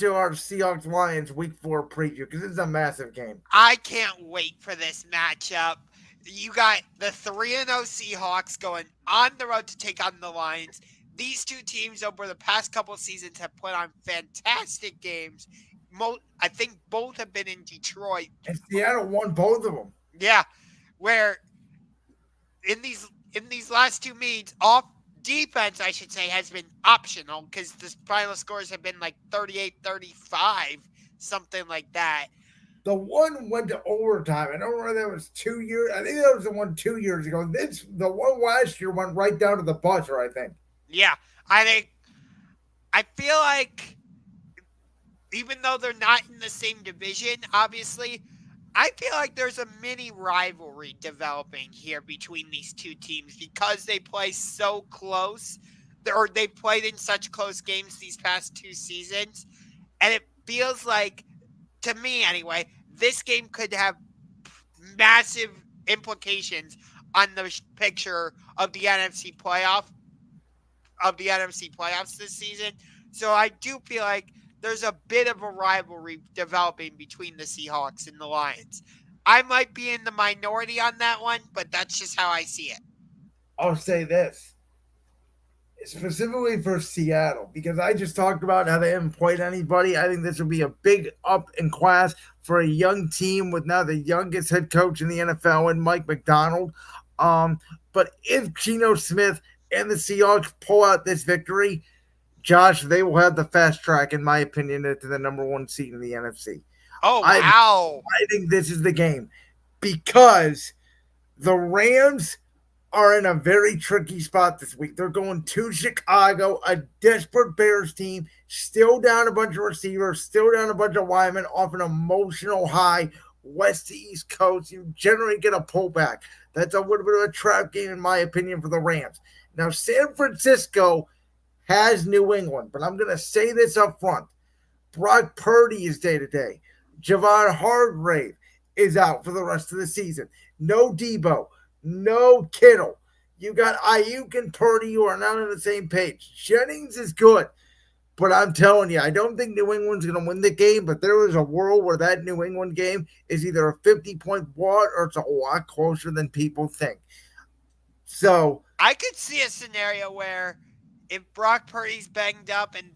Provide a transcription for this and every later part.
to our Seahawks-Lions Week 4 preview because it's a massive game. I can't wait for this matchup. You got the 3-0 Seahawks going on the road to take on the Lions. These two teams over the past couple of seasons have put on fantastic games. I think both have been in Detroit. And Seattle won both of them. Yeah, where in these last two meets, off defense, I should say, has been optional because the final scores have been like 38-35, something like that. The one went to overtime. I don't remember that was 2 years. I think that was the one 2 years ago. The one last year went right down to the buzzer, I think. Yeah, I feel like even though they're not in the same division, obviously, I feel like there's a mini rivalry developing here between these two teams because they play so close, or they played in such close games these past two seasons. And it feels like, to me anyway, this game could have massive implications on the picture of the NFC playoffs this season. So I do feel like there's a bit of a rivalry developing between the Seahawks and the Lions. I might be in the minority on that one, but that's just how I see it. I'll say this specifically for Seattle because I just talked about how they haven't played anybody. I think this will be a big up in class for a young team with now the youngest head coach in the NFL and Mike McDonald. But if Geno Smith and the Seahawks pull out this victory, Josh, they will have the fast track, in my opinion, to the number one seed in the NFC. Oh, wow. I think this is the game because the Rams are in a very tricky spot this week. They're going to Chicago, a desperate Bears team, still down a bunch of receivers, still down a bunch of linemen off an emotional high, west to east coast. You generally get a pullback. That's a little bit of a trap game, in my opinion, for the Rams. Now, San Francisco has New England, but I'm going to say this up front. Brock Purdy is day-to-day. Javon Hargrave is out for the rest of the season. No Debo. No Kittle. You got Ayuk and Purdy who are not on the same page. Jennings is good, but I'm telling you, I don't think New England's going to win the game, but there is a world where that New England game is either a 50-point blowout or it's a lot closer than people think. So I could see a scenario where if Brock Purdy's banged up and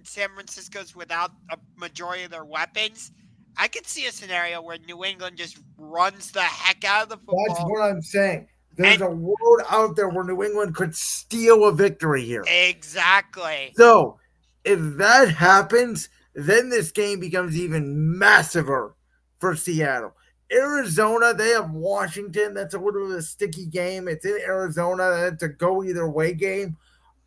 San Francisco's without a majority of their weapons, I could see a scenario where New England just runs the heck out of the football. That's what I'm saying. There's a world out there where New England could steal a victory here. Exactly. So if that happens, then this game becomes even massiver for Seattle. Arizona, they have Washington. That's a little bit of a sticky game. It's in Arizona. That's a go either way game.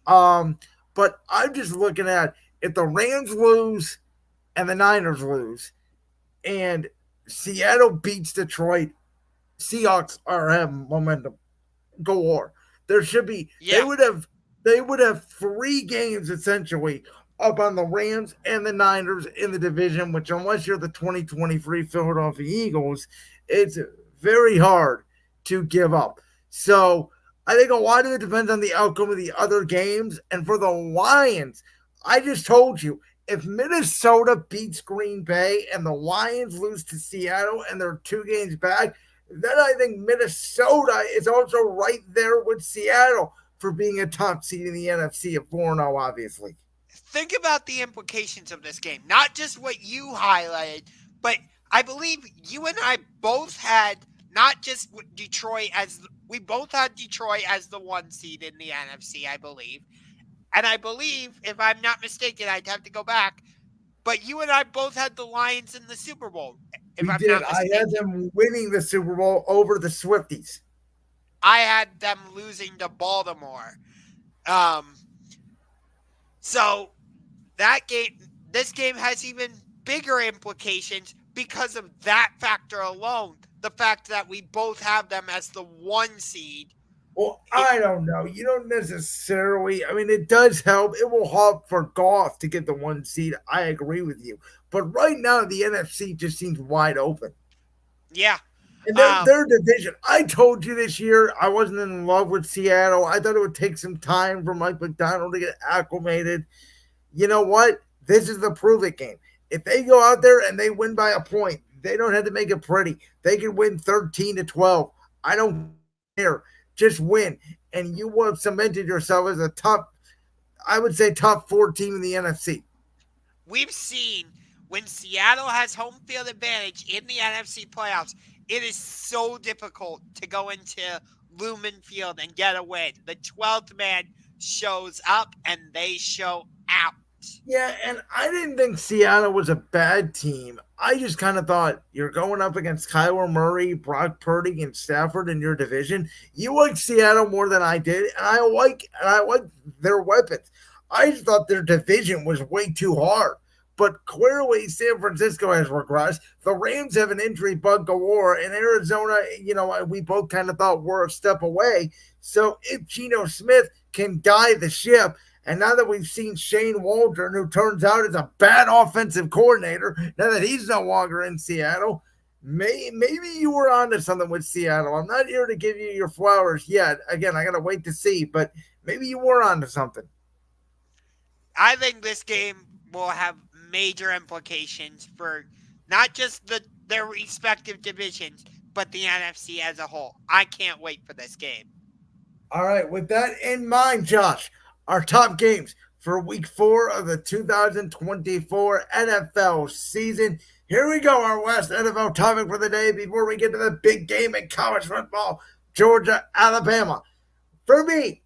But I'm just looking at if the Rams lose and the Niners lose and Seattle beats Detroit, Seahawks are have momentum galore. There should be they would have 3 games essentially up on the Rams and the Niners in the division, which unless you're the 2023 Philadelphia Eagles, it's very hard to give up. So I think a lot of it depends on the outcome of the other games. And for the Lions, I just told you, if Minnesota beats Green Bay and the Lions lose to Seattle and they're 2 games back, then I think Minnesota is also right there with Seattle for being a top seed in the NFC at 4-0, obviously. Think about the implications of this game. Not just what you highlighted, but I believe you and I both had not just Detroit we both had Detroit as the 1 seed in the NFC, I believe. And I believe, if I'm not mistaken, I'd have to go back, but you and I both had the Lions in the Super Bowl. If I'm not mistaken. I had them winning the Super Bowl over the Swifties. I had them losing to Baltimore. So this game has even bigger implications because of that factor alone. The fact that we both have them as the 1 seed. Well, I don't know. You don't necessarily. I mean, it does help. It will help for golf to get the 1 seed. I agree with you. But right now, the NFC just seems wide open. Yeah. And their division. I told you this year I wasn't in love with Seattle. I thought it would take some time for Mike McDonald to get acclimated. You know what? This is the prove it game. If they go out there and they win by a point, they don't have to make it pretty. They can win 13-12. I don't care. Just win. And you will have cemented yourself as a top, I would say, top four team in the NFC. We've seen when Seattle has home field advantage in the NFC playoffs, it is so difficult to go into Lumen Field and get a win. The 12th man shows up and they show out. Yeah, and I didn't think Seattle was a bad team. I just kind of thought you're going up against Kyler Murray, Brock Purdy, and Stafford in your division. You like Seattle more than I did, and I like their weapons. I just thought their division was way too hard. But clearly, San Francisco has regressed. The Rams have an injury bug galore, and Arizona, we both kind of thought we're a step away. So if Geno Smith can guide the ship, and now that we've seen Shane Waldron, who turns out is a bad offensive coordinator, now that he's no longer in Seattle, maybe you were onto something with Seattle. I'm not here to give you your flowers yet. Again, I got to wait to see, but maybe you were onto something. I think this game will have major implications for not just their respective divisions, but the NFC as a whole. I can't wait for this game. All right, with that in mind, Josh, our top games for week 4 of the 2024 NFL season. Here we go, our last NFL topic for the day before we get to the big game in college football, Georgia, Alabama. For me,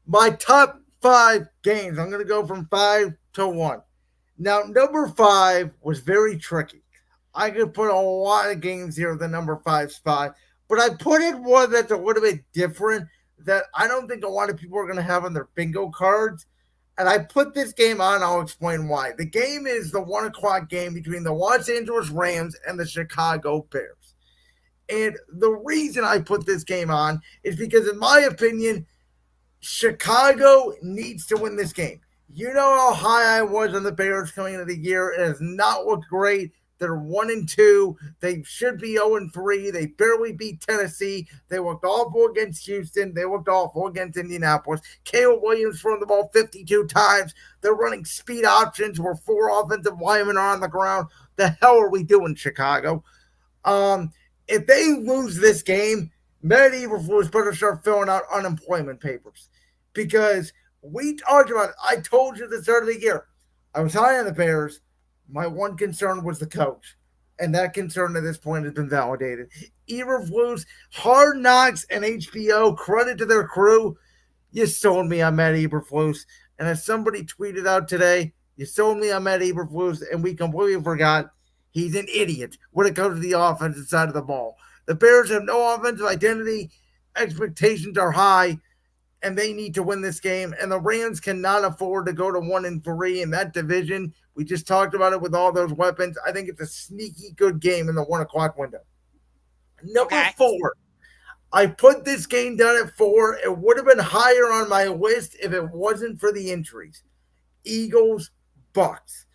my top 5 games, I'm going to go from 5 to 1. Now, number 5 was very tricky. I could put a lot of games here at the number 5 spot, but I put in one that's a little bit different that I don't think a lot of people are going to have on their bingo cards. And I put this game on. I'll explain why. The game is the 1 o'clock game between the Los Angeles Rams and the Chicago Bears. And the reason I put this game on is because, in my opinion, Chicago needs to win this game. You know how high I was on the Bears coming into the year. It has not looked great. They're 1-2. They should be 0-3. They barely beat Tennessee. They looked awful against Houston. They looked awful against Indianapolis. Caleb Williams thrown the ball 52 times. They're running speed options where 4 offensive linemen are on the ground. The hell are we doing, Chicago? If they lose this game, Matt Eberflus better start filling out unemployment papers. Because we talked about it. I told you at the start of the year, I was high on the Bears. My one concern was the coach. And that concern at this point has been validated. Eberflus, Hard Knocks, and HBO, credit to their crew. You sold me on Matt Eberflus. And as somebody tweeted out today, you sold me on Matt Eberflus, and we completely forgot he's an idiot when it comes to the offensive side of the ball. The Bears have no offensive identity. Expectations are high, and they need to win this game. And the Rams cannot afford to go to 1-3 in that division. We just talked about it with all those weapons. I think it's a sneaky good game in the 1 o'clock window. Number 4, I put this game down at 4. It would have been higher on my list if it wasn't for the injuries. Eagles, Bucks.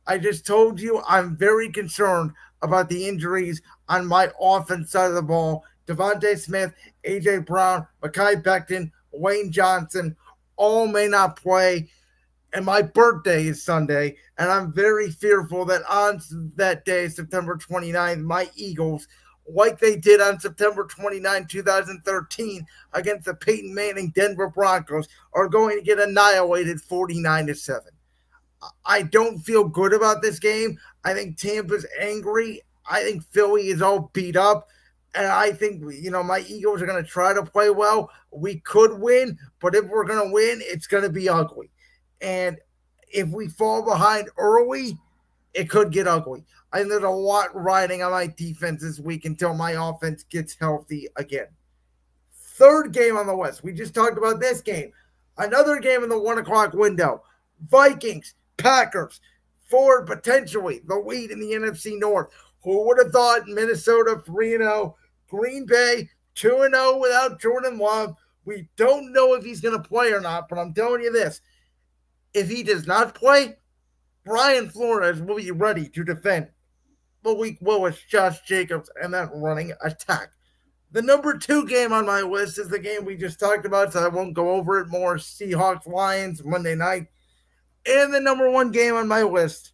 I just told you I'm very concerned about the injuries on my offense side of the ball. Devontae Smith, A.J. Brown, Mekhi Becton, Wayne Johnson all may not play. And my birthday is Sunday, and I'm very fearful that on that day, September 29th, my Eagles, like they did on September 29, 2013, against the Peyton Manning Denver Broncos, are going to get annihilated 49-7. I don't feel good about this game. I think Tampa's angry. I think Philly is all beat up. And I think, my Eagles are going to try to play well. We could win, but if we're going to win, it's going to be ugly. And if we fall behind early, it could get ugly. I think there's a lot riding on my defense this week until my offense gets healthy again. Third game on the West. We just talked about this game. Another game in the 1 o'clock window. Vikings, Packers, for potentially the lead in the NFC North. Who would have thought Minnesota 3-0, Green Bay 2-0 without Jordan Love? We don't know if he's going to play or not, but I'm telling you this. If he does not play, Brian Flores will be ready to defend Malik Willis, Josh Jacobs, and that running attack. The number 2 game on my list is the game we just talked about, so I won't go over it more. Seahawks-Lions, Monday night. And the number one game on my list,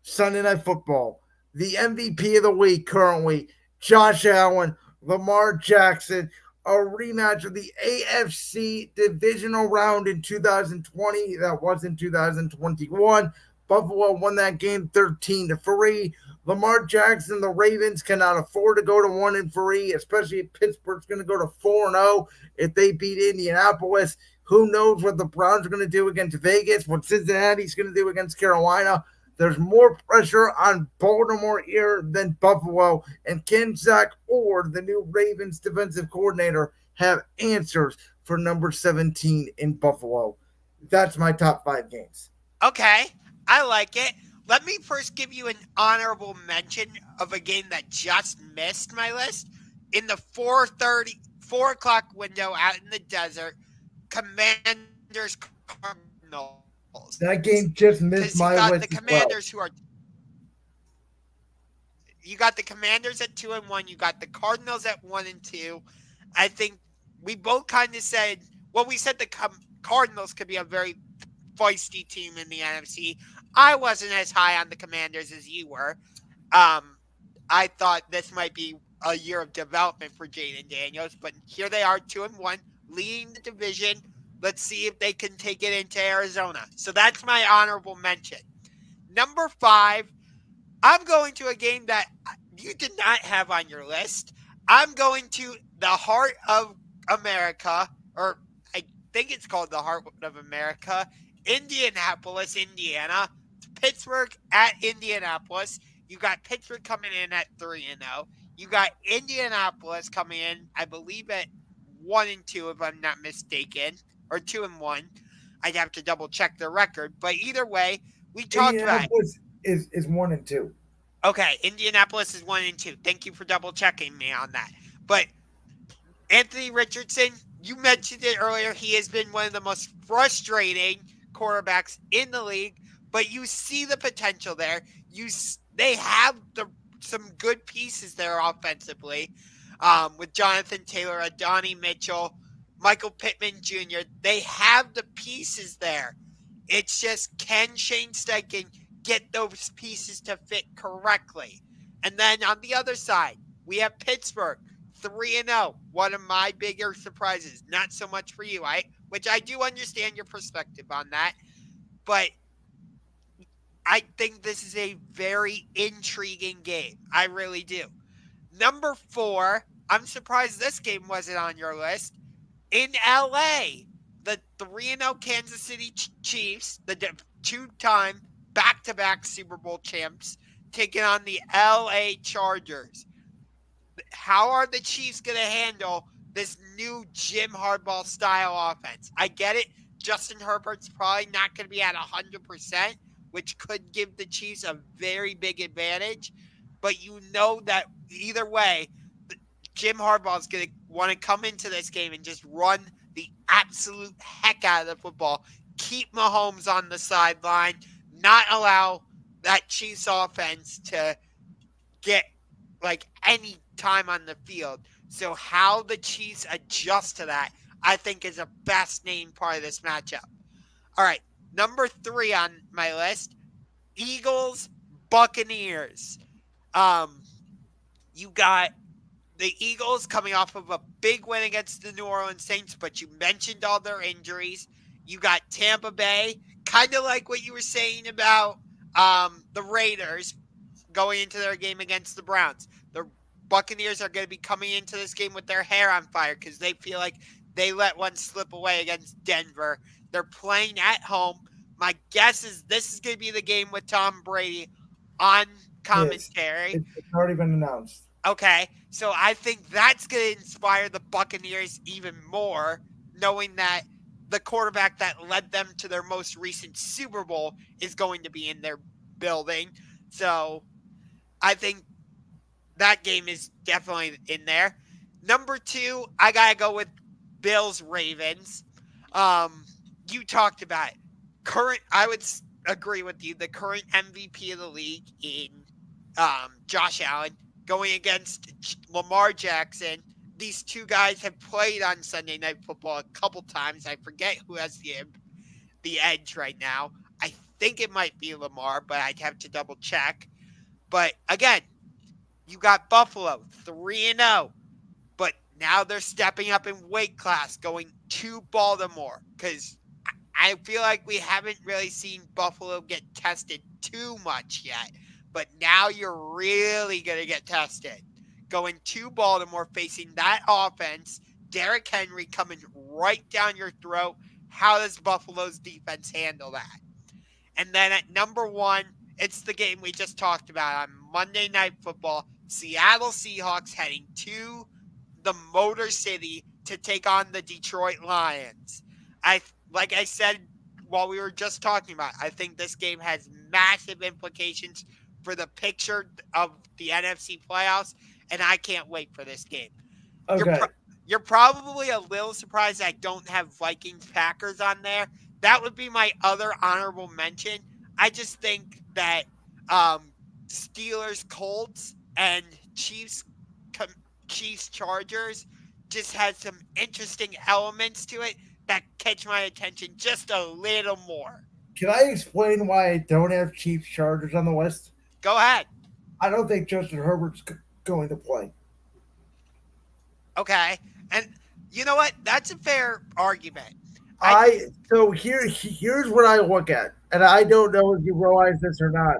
Sunday Night Football. The MVP of the week currently, Josh Allen, Lamar Jackson, a rematch of the AFC divisional round in 2020 that was in 2021. Buffalo won that game 13-3. Lamar Jackson, the Ravens cannot afford to go to 1-3, especially if Pittsburgh's going to go to 4-0 if they beat Indianapolis. Who knows what the Browns are going to do against Vegas, what Cincinnati's going to do against Carolina. There's more pressure on Baltimore here than Buffalo, and can Zach or the new Ravens defensive coordinator have answers for number 17 in Buffalo? That's my top five games. Okay, I like it. Let me first give you an honorable mention of a game that just missed my list. In the 4 o'clock window out in the desert, Commanders Cardinals. That Because game you got just the missed my Commanders list who as are well. you got the Commanders at 2-1. You got the Cardinals at 1-2. I think we both kind of said, well, we said the Cardinals could be a very feisty team in the NFC. I wasn't as high on the Commanders as you were. Um, I thought this might be a year of development for Jaden Daniels, but here they are, 2-1, leading the division. Let's see if they can take it into Arizona. So that's my honorable mention. Number 5, I'm going to a game that you did not have on your list. I'm going to the heart of America, or I think it's called the heart of America, Indianapolis, Indiana. Pittsburgh at Indianapolis. You got Pittsburgh coming in at 3-0. You got Indianapolis coming in, I believe, at 1-2, if I'm not mistaken, or 2-1. I'd have to double check the record, but either way, we talked about it. Indianapolis is 1-2. Okay, Indianapolis is 1-2. Thank you for double checking me on that. But Anthony Richardson, you mentioned it earlier. He has been one of the most frustrating quarterbacks in the league, but you see the potential there. They have some good pieces there offensively, with Jonathan Taylor, Adonai Mitchell, Michael Pittman Jr. They have the pieces there. It's just, can Shane Steichen get those pieces to fit correctly? And then on the other side, we have Pittsburgh, 3-0. One of my bigger surprises. Not so much for you, which I do understand your perspective on that. But I think this is a very intriguing game. I really do. Number 4, I'm surprised this game wasn't on your list. In LA, the 3-0 Kansas City Chiefs, the two-time back-to-back Super Bowl champs, taking on the LA Chargers. How are the Chiefs going to handle this new Jim Harbaugh style offense? I get it. Justin Herbert's probably not going to be at 100%, which could give the Chiefs a very big advantage. But you know that either way, Jim Harbaugh is going to want to come into this game and just run the absolute heck out of the football, keep Mahomes on the sideline, not allow that Chiefs offense to get like any time on the field. So how the Chiefs adjust to that, I think, is a fascinating part of this matchup. All right, number 3 on my list, Eagles, Buccaneers. Um, you got the Eagles coming off of a big win against the New Orleans Saints, but you mentioned all their injuries. You got Tampa Bay, kind of like what you were saying about the Raiders going into their game against the Browns. The Buccaneers are going to be coming into this game with their hair on fire because they feel like they let one slip away against Denver. They're playing at home. My guess is this is going to be the game with Tom Brady on Yes, commentary. it's already been announced. Okay, so I think that's going to inspire the Buccaneers even more, knowing that the quarterback that led them to their most recent Super Bowl is going to be in their building. So I think that game is definitely in there. Number 2, I got to go with Bills Ravens. Um, you talked about it. I would agree with you. The current MVP of the league in Josh Allen going against Lamar Jackson. These two guys have played on Sunday Night Football a couple times. I forget who has the edge right now. think it might be Lamar, but I'd have to double check. But again, you got Buffalo 3-0, but now they're stepping up in weight class, going to Baltimore because I feel like we haven't really seen Buffalo get tested too much yet. But now you're really going to get tested. Going to Baltimore, facing that offense, Derrick Henry coming right down your throat. How does Buffalo's defense handle that? And then at number one, it's the game we just talked about on Monday Night Football. Seattle Seahawks heading to the Motor City to take on the Detroit Lions. Like I said while we were just talking about, I think this game has massive implications for the picture of the NFC playoffs, and I can't wait for this game. You're Okay. pro- you're probably a little surprised I don't have Vikings Packers on there. That would be my other honorable mention. I just think that um, Steelers Colts and Chiefs Chiefs Chargers just has some interesting elements to it that catch my attention just a little more. Can I explain why I don't have Chiefs Chargers on the list? Go ahead. I don't think Justin Herbert's going to play. Okay. And you know what? That's a fair argument. I I so here's what I look at, and I don't know if you realize this or not.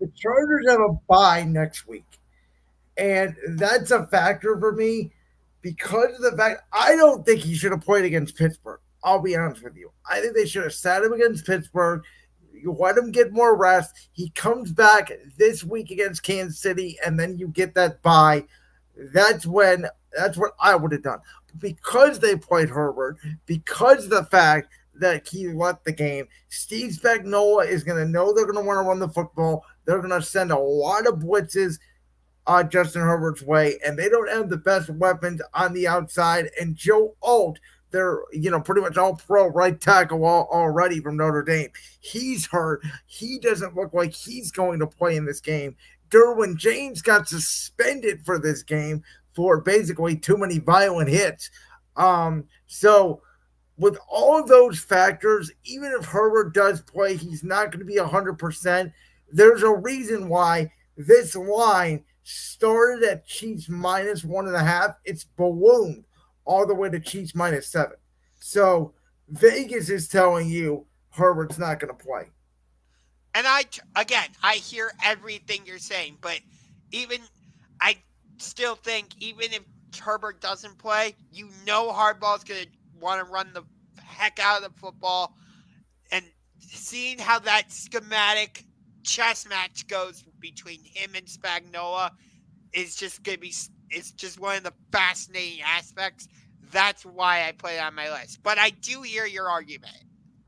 The Chargers have a bye next week, and that's a factor for me because of the fact I don't think he should have played against Pittsburgh. I'll be honest with you. I think they should have sat him against Pittsburgh. You let him get more rest. He comes back this week against Kansas City, and then you get that bye. That's when that's what I would have done. Because they played Herbert, because of the fact that he left the game, Steve Spagnuolo is going to know they're going to want to run the football. They're going to send a lot of blitzes Justin Herbert's way, and they don't have the best weapons on the outside. And Joe Alt, they're pretty much all pro right tackle already from Notre Dame. He's hurt. He doesn't look like he's going to play in this game. Derwin James got suspended for this game for basically too many violent hits. So with all of those factors, even if Herbert does play, he's not going to be 100%. There's a reason why this line started at Chiefs minus 1.5. It's ballooned all the way to Chiefs -7. So Vegas is telling you Herbert's not going to play. And again, I hear everything you're saying, but even I still think even if Herbert doesn't play, you know Harbaugh's going to want to run the heck out of the football. And seeing how that schematic chess match goes between him and Spagnola is just going to be, it's just one of the fascinating aspects. That's why I put it on my list. But I do hear your argument.